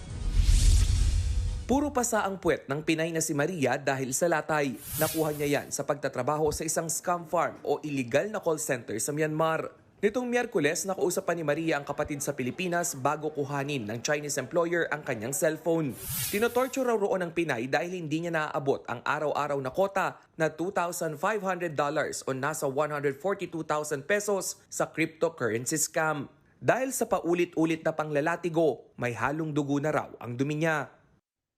Puro pasa ang puwet ng Pinay na si Maria dahil sa latay. Nakuha niya yan sa pagtatrabaho sa isang scam farm o illegal na call center sa Myanmar. Nitong Miyerkules, nakausapan ni Maria ang kapatid sa Pilipinas bago kuhanin ng Chinese employer ang kanyang cellphone. Tinotorture raw roon ng Pinay dahil hindi niya naaabot ang araw-araw na kota na $2,500 o nasa 142,000 pesos sa cryptocurrency scam. Dahil sa paulit-ulit na panglalatigo, may halong dugo na raw ang dumi niya.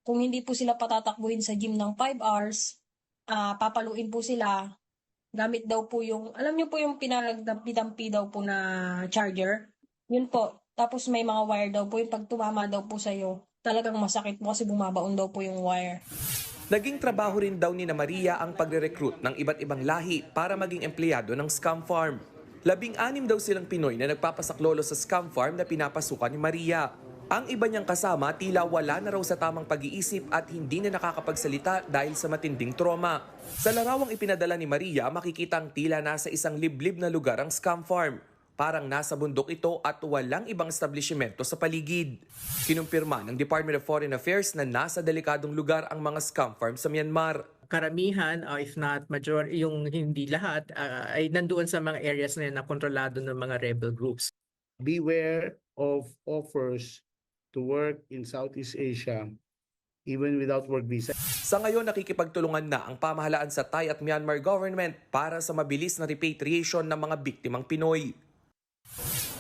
Kung hindi po sila patatakbuhin sa gym ng 5 hours, papaluin po sila. Gamit daw po yung, alam niyo po yung pinagdampi daw po na charger? Yun po. Tapos may mga wire daw po yung pag tumama daw po sa'yo. Talagang masakit po kasi bumabaon daw po yung wire. Naging trabaho rin daw ni na Maria ang pagre-recruit ng iba't ibang lahi para maging empleyado ng scam farm. 16 daw silang Pinoy na nagpapasaklolo sa scam farm na pinapasukan ni Maria. Ang iba niyang kasama tila wala na raw sa tamang pag-iisip at hindi na nakakapagsalita dahil sa matinding trauma. Sa larawang ipinadala ni Maria, makikitang tila nasa isang liblib na lugar ang scam farm. Parang nasa bundok ito at walang ibang establishmento sa paligid. Kinumpirma ng Department of Foreign Affairs na nasa delikadong lugar ang mga scam farm sa Myanmar. Karamihan, if not major, yung hindi lahat, ay nandoon sa mga areas na kontrolado ng mga rebel groups. Beware of offers to work in Southeast Asia even without work visa. Sa ngayon, nakikipagtulungan na ang pamahalaan sa Thai at Myanmar government para sa mabilis na repatriation ng mga biktimang Pinoy.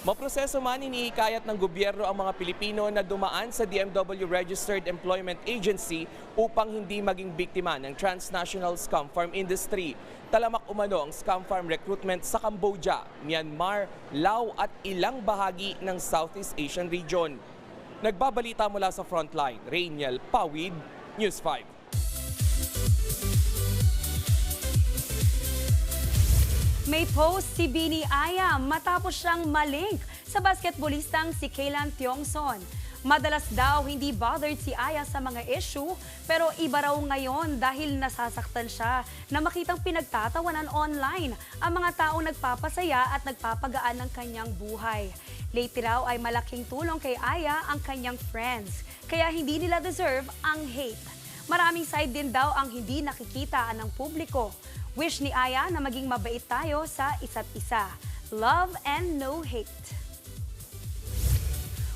Maproseso man, iniikayat ng gobyerno ang mga Pilipino na dumaan sa DMW Registered Employment Agency upang hindi maging biktima ng transnational scam farm industry. Talamak umano ang scam farm recruitment sa Cambodia, Myanmar, Laos at ilang bahagi ng Southeast Asian region. Nagbabalita mula sa Frontline, Rainiel Pawid, News 5. May post si Bini Aya matapos siyang malink sa basketballistang si Kaylan Tiongson. Madalas daw hindi bothered si Aya sa mga issue, pero iba raw ngayon dahil nasasaktan siya na makitang pinagtatawanan online ang mga taong nagpapasaya at nagpapagaan ng kanyang buhay. Lately raw ay malaking tulong kay Aya ang kanyang friends, kaya hindi nila deserve ang hate. Maraming side din daw ang hindi nakikita ng publiko. Wish ni Aya na maging mabait tayo sa isa't isa. Love and no hate.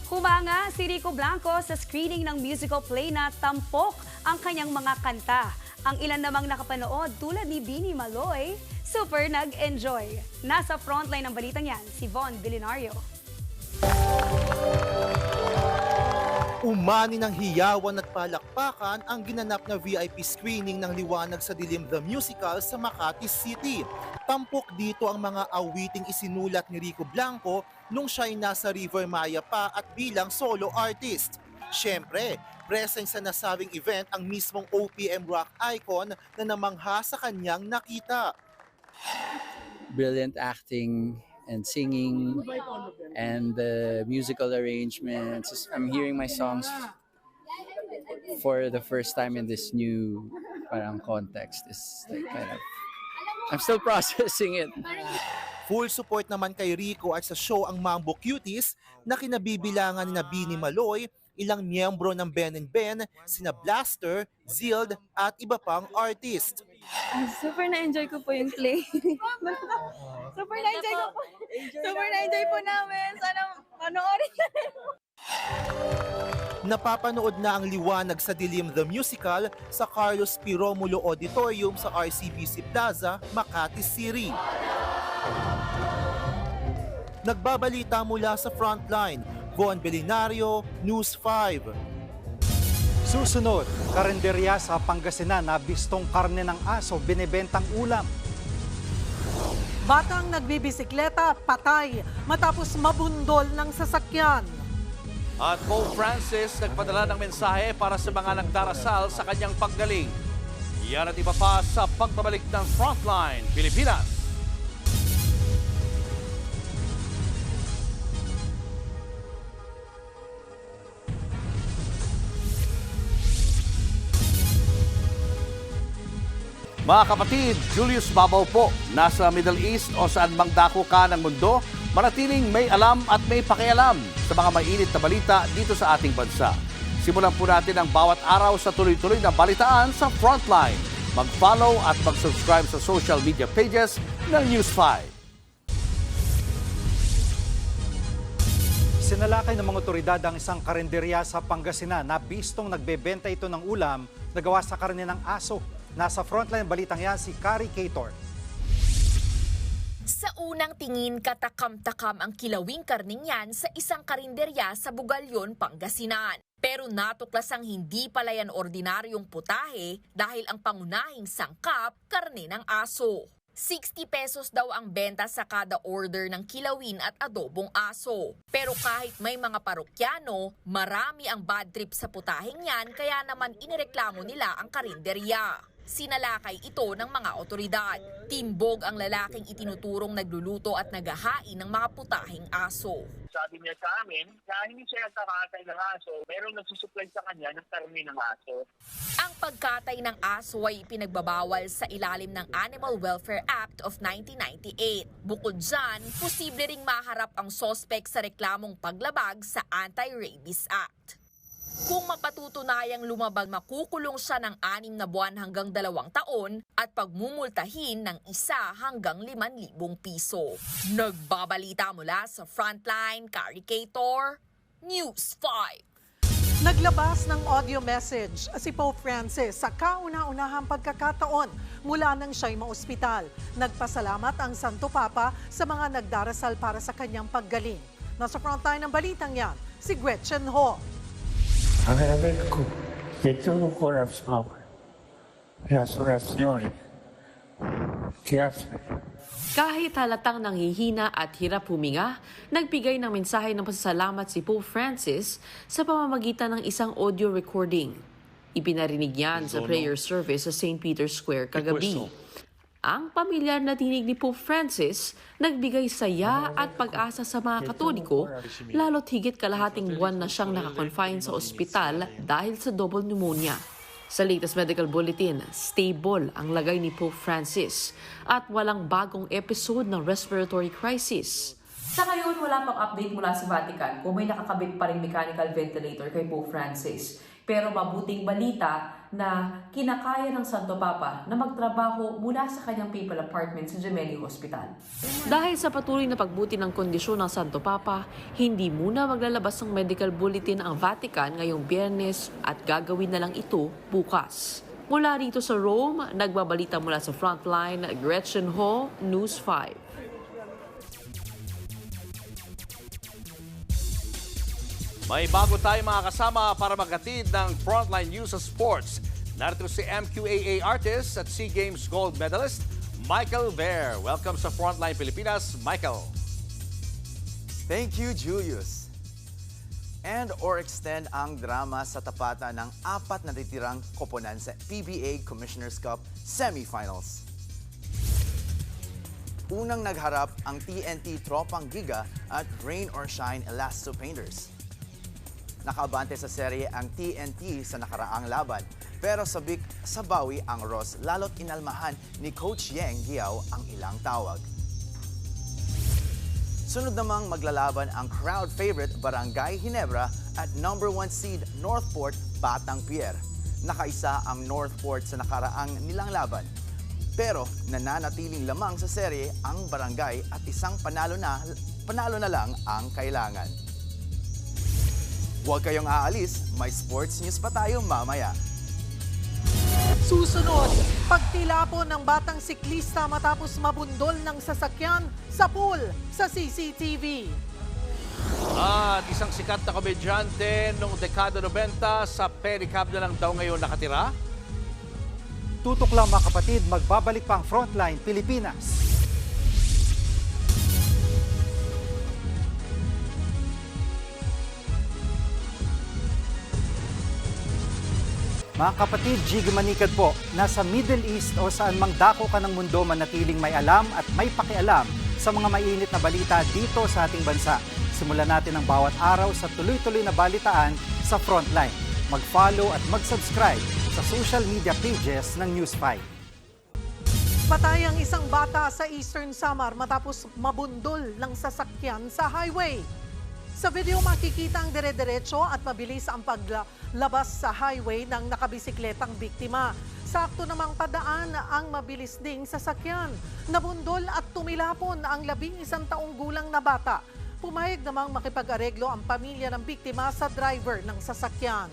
Humanga si Rico Blanco sa screening ng musical play na Tampok ang kanyang mga kanta. Ang ilan namang nakapanood tulad ni Bini Maloy, super nag-enjoy. Nasa frontline ng balitang yan, si Von Vilinario. Umani ng hiyawan at palakpakan ang ginanap na VIP screening ng Liwanag sa Dilim The Musical sa Makati City. Tampok dito ang mga awiting isinulat ni Rico Blanco nung siya'y nasa River Maya pa at bilang solo artist. Siyempre, present sa nasabing event ang mismong OPM rock icon na namangha sa kanyang nakita. Brilliant acting and singing and the musical arrangements. I'm hearing my songs for the first time in this new context. It's like I'm still processing it. Full support naman kay Rico at sa show ang Mambo Cuties na kinabibilangan ni Bini Maloy, ilang miyembro ng Ben and Ben, sina Blaster, Zild at iba pang artist. Super na-enjoy ko po yung play. Super na-enjoy ko po. Super na-enjoy po namin. Sana panoorin na rin. Napapanood na ang Liwanag sa Dilim The Musical sa Carlos P. Romulo Auditorium sa RCBC Plaza, Makati City. Nagbabalita mula sa Frontline, Von Vilinario, News 5. Susunod, karinderya sa Pangasinan na bistong karne ng aso binebentang ulam. Batang nagbibisikleta, patay matapos mabundol ng sasakyan. At Pope Francis nagpadala ng mensahe para sa mga nagdarasal sa kanyang paggaling. Yan at iba pa sa pagbabalik ng Frontline Pilipinas. Mga kapatid, Julius Babaw po, nasa Middle East o saan mang dako ka ng mundo, manatiling may alam at may pakialam sa mga mainit na balita dito sa ating bansa. Simulan po natin ang bawat araw sa tuloy-tuloy na balitaan sa Frontline. Mag-follow at mag-subscribe sa social media pages ng News 5. Sinalakay ng mga otoridad ang isang karinderya sa Pangasinan na bistong nagbebenta ito ng ulam na gawa sa karne ng aso. Nasa Frontline balitang yan si Kari Cator. Sa unang tingin, katakam-takam ang kilawing karning yan sa isang karinderya sa Bugalyon, Pangasinan. Pero natuklasang hindi pala yan ordinaryong putahe dahil ang pangunahing sangkap, karne ng aso. 60 pesos daw ang benta sa kada order ng kilawin at adobong aso. Pero kahit may mga parokyano, marami ang bad trip sa putaheng yan kaya naman inireklamo nila ang karinderya. Sinalakay ito ng mga otoridad. Timbog ang lalaking itinuturong nagluluto at naghahain ng mga putahing aso. Sabi niya sa amin, na hindi siya nagkakatay ng aso, meron nagsusupply sa kanya ng karne ng aso. Ang pagkatay ng aso ay ipinagbabawal sa ilalim ng Animal Welfare Act of 1998. Bukod dyan, posible ring maharap ang sospek sa reklamong paglabag sa Anti-Rabies Act. Kung mapatutunayang lumabag, makukulong siya ng 6 na buwan hanggang 2 taon at pagmumultahin ng 1 hanggang 5,000 piso. Nagbabalita mula sa Frontline, Caricator, News 5. Naglabas ng audio message si Pope Francis sa kauna-unahang pagkakataon mula nang siya'y maospital. Nagpasalamat ang Santo Papa sa mga nagdarasal para sa kanyang paggaling. Nasa frontline ng balitang yan, si Gretchen Ho. Agradezco de todo corazón las oraciones que hace. Kahit halatang nanghihina at hirap huminga, nagbigay ng mensahe ng pasasalamat si Pope Francis sa pamamagitan ng isang audio recording. Ipinarinig yan sa prayer service sa St. Peter's Square kagabi. Ang pamilyar na tinig ni Pope Francis nagbigay saya at pag-asa sa mga Katoliko, lalo't higit kalahating buwan na siyang nakakonfine sa ospital dahil sa double pneumonia. Sa latest medical bulletin, stable ang lagay ni Pope Francis at walang bagong episode ng respiratory crisis. Sa ngayon, wala pang update mula sa Vatican kung may nakakabit pa ring mechanical ventilator kay Pope Francis. Pero mabuting balita na kinakaya ng Santo Papa na magtrabaho mula sa kanyang papal apartment sa Gemelli Hospital. Dahil sa patuloy na pagbuti ng kondisyon ng Santo Papa, hindi muna maglalabas ng medical bulletin ang Vatican ngayong Biyernes at gagawin na lang ito bukas. Mula rito sa Rome, nagbabalita mula sa Frontline, Gretchen Ho, News 5. May bago tayo mga kasama para maghatid ng Frontline News sa Sports. Narito si MQAA artist at SEA Games gold medalist, Michael Ver. Welcome sa Frontline Pilipinas, Michael. Thank you, Julius. And or extend ang drama sa tapatan ng 4 na titirang koponan sa PBA Commissioner's Cup semifinals. Unang nagharap ang TNT Tropang Giga at Rain or Shine Elasto Painters. Nakaabante sa serye ang TNT sa nakaraang laban, pero sabik sa bawi ang Ross lalo't inalmahan ni Coach Yeng Giao ang ilang tawag. Sunod namang maglalaban ang crowd favorite Barangay Ginebra at number 1 seed Northport Batang Pier. Nakaisa ang Northport sa nakaraang nilang laban, pero nananatiling lamang sa serye ang Barangay at isang panalo na lang ang kailangan. Huwag kayong aalis, may sports news pa tayo mamaya. Susunod, pagtilapon ng batang siklista matapos mabundol ng sasakyan sa pool sa CCTV. At isang sikat na komedyante noong dekada 90 sa pedicab na lang daw ngayon nakatira. Tutok lang mga kapatid, magbabalik pa ang Frontline Pilipinas. Mga kapatid, Jig Manikad po, nasa Middle East o saan mang dako ka ng mundo manatiling may alam at may pakialam sa mga mainit na balita dito sa ating bansa. Simulan natin ang bawat araw sa tuloy-tuloy na balitaan sa Frontline. Mag-follow at mag-subscribe sa social media pages ng News 5. Patay ang isang bata sa Eastern Samar matapos mabundol ng sasakyan sa highway. Sa video makikita ang dire-diretso at mabilis ang paglabas sa highway ng nakabisikletang biktima. Sakto namang padaan ang mabilis ding sasakyan. Nabundol at tumilapon ang 11 taong gulang na bata. Pumayag namang makipag-areglo ang pamilya ng biktima sa driver ng sasakyan.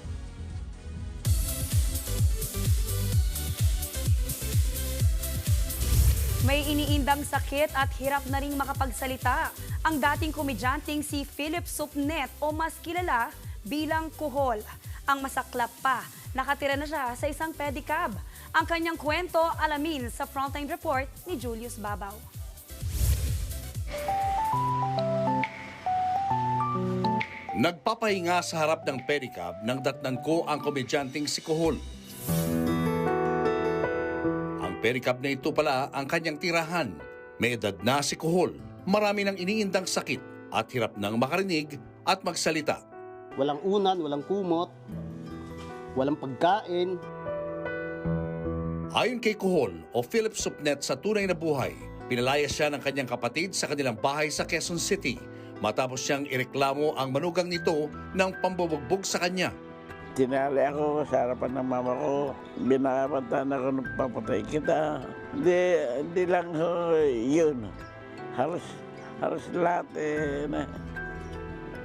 May iniindang sakit at hirap na ring makapagsalita ang dating komedyanteng si Philip Supnet o mas kilala bilang Kuhol. Ang masaklap pa, nakatira na siya sa isang pedicab. Ang kanyang kwento alamin sa Frontline Report ni Julius Babaw. Nagpapahinga sa harap ng pedicab nang datnan ko ang komedyanteng si Kuhol. Pericab na ito pala ang kanyang tirahan. May edad na si Kuhol, marami ng iniindang sakit at hirap nang makarinig at magsalita. Walang unan, walang kumot, walang pagkain. Ayon kay Kuhol o Philip Supnet sa tunay na buhay, pinalaya siya ng kanyang kapatid sa kanilang bahay sa Quezon City matapos siyang ireklamo ang manugang nito ng pambubugbog sa kanya. Tinali ako sa harapan ng mama ko, binabantaan ako nung papatay kita. Hindi lang yun. Halos lahat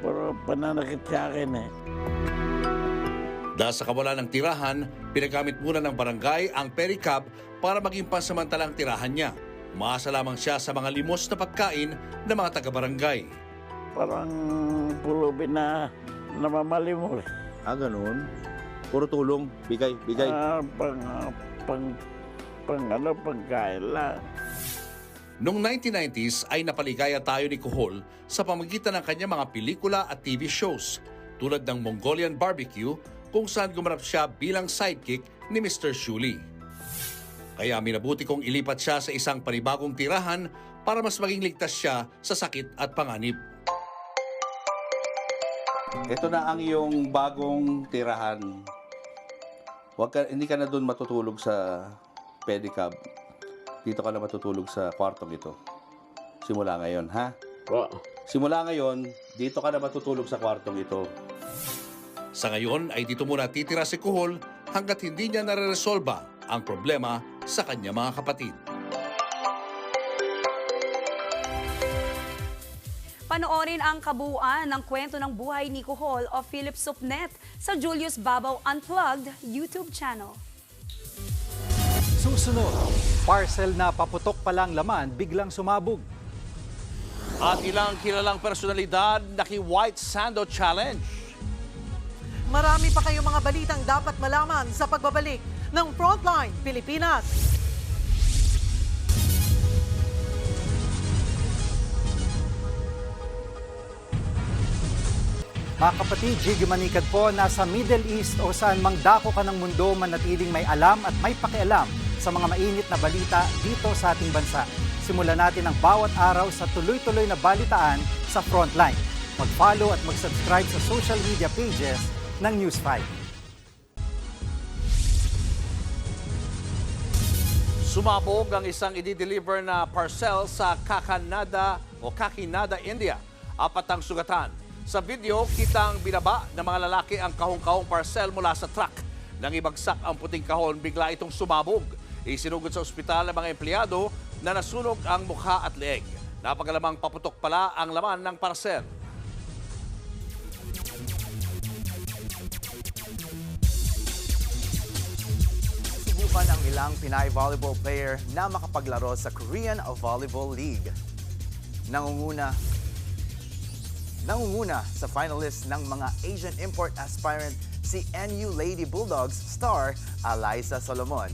puro pananakit sa akin Dahil sa kawalan ng tirahan, pinagamit muna ng barangay ang Pericab para maging pansamantalang tirahan niya. Umaasa lamang siya sa mga limos na pagkain ng mga taga-barangay. Parang pulubin na namamalimos. Ganun? Puro tulong, bigay. Pagkain lang. Noong 1990s ay napaligaya tayo ni Kuhol sa pamagitan ng kanyang mga pelikula at TV shows tulad ng Mongolian Barbecue kung saan gumanap siya bilang sidekick ni Mr. Shuli. Kaya minabuti kong ilipat siya sa isang panibagong tirahan para mas maging ligtas siya sa sakit at panganib. Ito na ang iyong bagong tirahan. Hindi ka na doon matutulog sa pedicab. Dito ka na matutulog sa kwartong ito. Simula ngayon, ha? Simula ngayon, dito ka na matutulog sa kwartong ito. Sa ngayon ay dito muna titira si Kuhol hanggat hindi niya nare-resolba ang problema sa kanya mga kapatid. Panoorin ang kabuuan ng kwento ng buhay ni Kuhol o Philip Supnet sa Julius Babaw Unplugged YouTube channel. Susunod, parcel na paputok pa lang laman biglang sumabog. At ilang kilalang personalidad naki-White Sando Challenge. Marami pa kayong mga balitang dapat malaman sa pagbabalik ng Frontline Pilipinas. Mga kapatid, Jiggy Manikad po, nasa Middle East o saan mang dako ka ng mundo, manatiling may alam at may pakialam sa mga mainit na balita dito sa ating bansa. Simulan natin ang bawat araw sa tuloy-tuloy na balitaan sa Frontline. Mag-follow at mag-subscribe sa social media pages ng News 5. Sumabog ang isang i-deliver na parcel sa Kakinada, India. 4 ang sugatan. Sa video, kitang binaba ng mga lalaki ang kahong-kahong parcel mula sa truck. Nang ibagsak ang puting kahon, bigla itong sumabog. Isinugod sa ospital ng mga empleyado na nasunog ang mukha at leeg. Napagalamang paputok pala ang laman ng parcel. Subukan ang ilang Pinay volleyball player na makapaglaro sa Korean Volleyball League. Nangunguna sa finalist ng mga Asian import aspirant si NU Lady Bulldogs star Alyssa Solomon.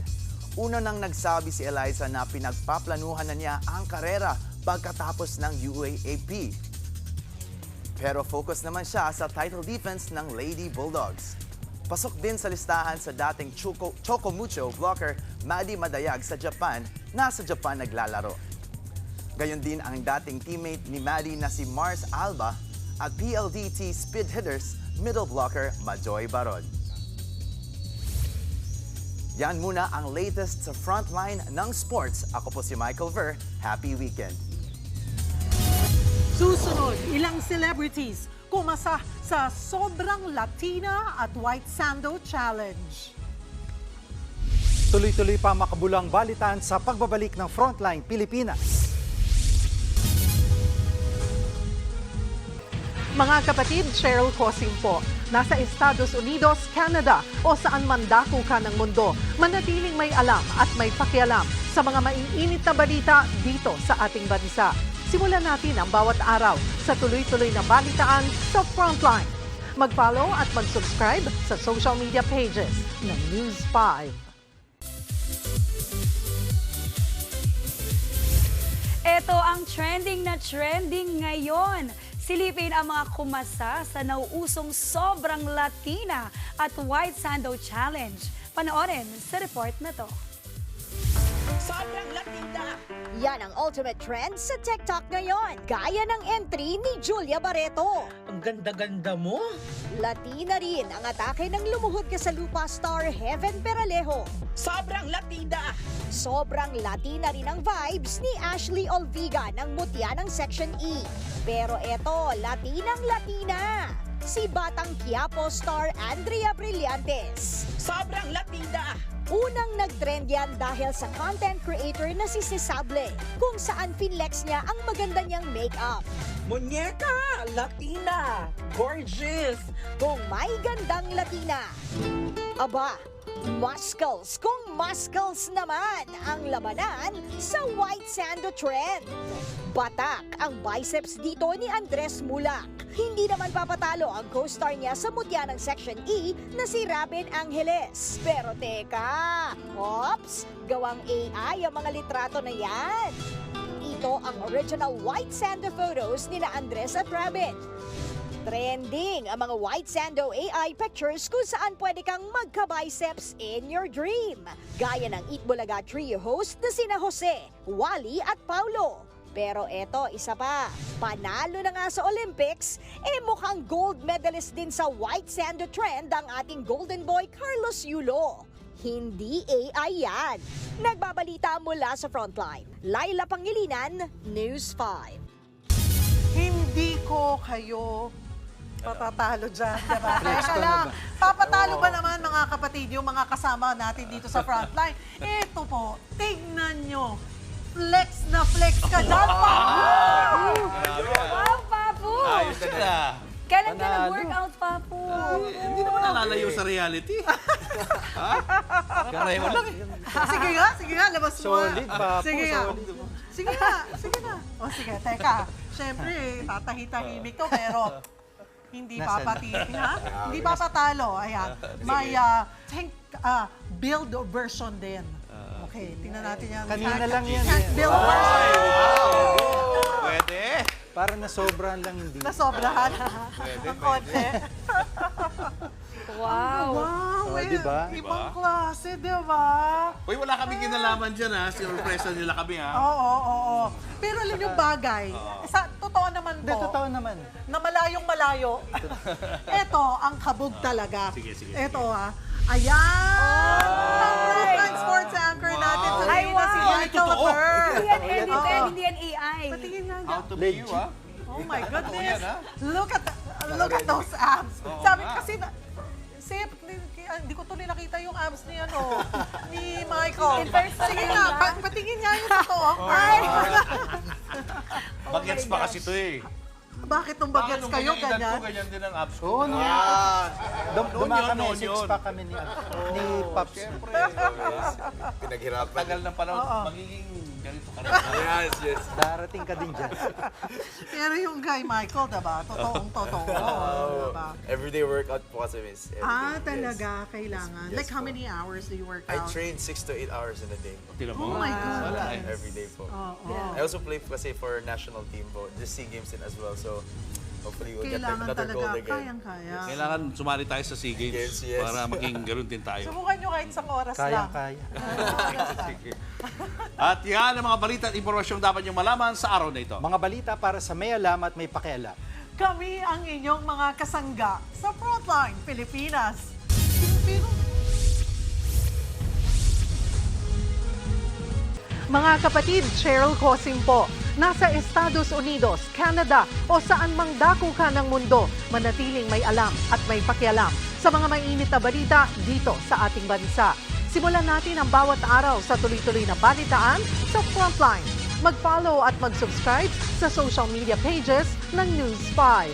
Una nang nagsabi si Alyssa na pinagpaplanuhan na niya ang karera pagkatapos ng UAAP. Pero focus naman siya sa title defense ng Lady Bulldogs. Pasok din sa listahan sa dating Chocomucho blocker Maddie Madayag sa Japan na sa Japan naglalaro. Gayon din ang dating teammate ni Maddie na si Mars Alba at PLDT Speed Hitters middle blocker Majoy Barod. Yan muna ang latest sa Frontline ng sports. Ako po si Michael Ver. Happy weekend! Susunod, ilang celebrities kumasa sa sobrang Latina at White Sando Challenge. Tuloy-tuloy pa makabulang balitaan sa pagbabalik ng Frontline Pilipinas. Mga kapatid, Cheryl Cosing po. Nasa Estados Unidos, Canada o saan man dako ka ng mundo, manatiling may alam at may pakialam sa mga maiinit na balita dito sa ating bansa. Simulan natin ang bawat araw sa tuloy-tuloy na balitaan sa Frontline. Mag-follow at mag-subscribe sa social media pages ng News 5. Ito ang trending na trending ngayon. Silipin ang mga kumasa sa nauusong sobrang Latina at White Sando Challenge. Panoorin sa report na to. Sobrang latinda. Yan ang ultimate trend sa TikTok ngayon. Gaya ng entry ni Julia Barreto. Ang ganda-ganda mo. Latina rin ang atake ng lumuhod ka sa lupa star Heaven Peralejo. Sobrang latinda. Sobrang Latina rin ang vibes ni Ashley Olviga ng Mutya ng Section E. Pero eto, Latinang Latina. Si Batang Quiapo star Andrea Brillantes. Sobrang latinda. Unang nag-trend yan dahil sa content creator na si Sisable, kung saan finlex niya ang maganda niyang makeup. Muñeka, Latina, gorgeous. Kung may gandang Latina. Aba, muscles. Kung muscles naman ang labanan sa White Sando trend. Batak ang biceps dito ni Andres Mulak. Hindi naman papatalo ang co-star niya sa Mutya ng Section E na si Robin Angeles. Pero teka, ops, gawang AI ang mga litrato na yan. Ito ang original White Sando photos nila Andres at Robin. Trending ang mga White Sando AI pictures kung saan pwede kang magka-biceps in your dream. Gaya ng Eat Bulaga Trio host na sina Jose, Wally at Paulo. Pero eto, isa pa, panalo na nga sa Olympics, mukhang gold medalist din sa White Sando trend ang ating golden boy Carlos Yulo. Hindi AI yan. Nagbabalita mula sa Frontline. Laila Pangilinan, News 5. Hindi ko kayo patatalo dyan, diba? Teka lang, papatalo ba naman mga kapatid yung mga kasama natin dito sa Frontline? Ito po, tignan nyo. Flex na flex ka dyan, Papu! Wow, Papu! Ayos na. Kailan ka nag-workout, Papu? Hindi naman nalalayo sa reality. Ha? Karay mo lang. Sige nga, labas mo. Solid, Papu. Sige nga. Solid. Sige na. O sige, teka. Siyempre, tatahi-tahimik to, pero hindi papatiti, ha? Hindi papatalo. Ayan. May build version din. Okay, tingnan natin yan. Kanina lang yan. Build version. Pwede. Para nasobrahan lang hindi. Nasobrahan? Ang konti. Wow. Wow, diba? Ibang klase, diba? Uy, wala kami kinalaman dyan ha. Sinurpresa nila kami ha. Oo. Pero alam yung bagay, totoo naman po. Totoo naman. Na malayong malayo. Ito, ang kabog talaga. Sige. Ito ha. Ayan! Ang sports anchor natin today na si Michael Burr. Hindi yan edited, hindi yan AI. Patingin nga How to be you ha. Oh my goodness. Look at those abs. Sabi kasi, hindi ko tuloy nakita yung abs ni Michael. Sige nga, patingin nga yung totoo. Bagets pa kasi ito eh. Bakit nung bagets kayo ganyan? Ganyan din ang abs Oo, ko. kami, six-pack kami ni Pops. Siyempre. Pinaghirapan. Tagal ng panahon, magiging ganito ka rin. Yes. Darating ka din dyan. Pero yung kay Michael, diba? Totoong-totoo. Diba? Everyday workout po kasi, miss. Talaga, kailangan. Yes, Like how many hours do you work I out? train 6 to 8 hours in a day. Oh my God. Every day po. Yeah. I also play kasi for national team po. Just SEA Games din as well. So, hopefully we'll get Kailangan another gold talaga, again. kayang-kaya. Kailangan sumali tayo sa SEA Games Yes. para maging ganoon din tayo. Subukan nyo kahit isang oras lang. Kaya. At yan ang mga balita at impormasyong dapat nyo malaman sa araw na ito. Mga balita para sa may alam at may pakialam. Kami ang inyong mga kasangga sa Frontline Pilipinas. Mga kapatid, Cheryl Cosim po. Nasa Estados Unidos, Canada o saan mang dako ka ng mundo, manatiling may alam at may pakialam sa mga mainit na balita dito sa ating bansa. Simulan natin ang bawat araw sa tuloy-tuloy na balitaan sa Frontline. Mag-follow at mag-subscribe sa social media pages ng News 5.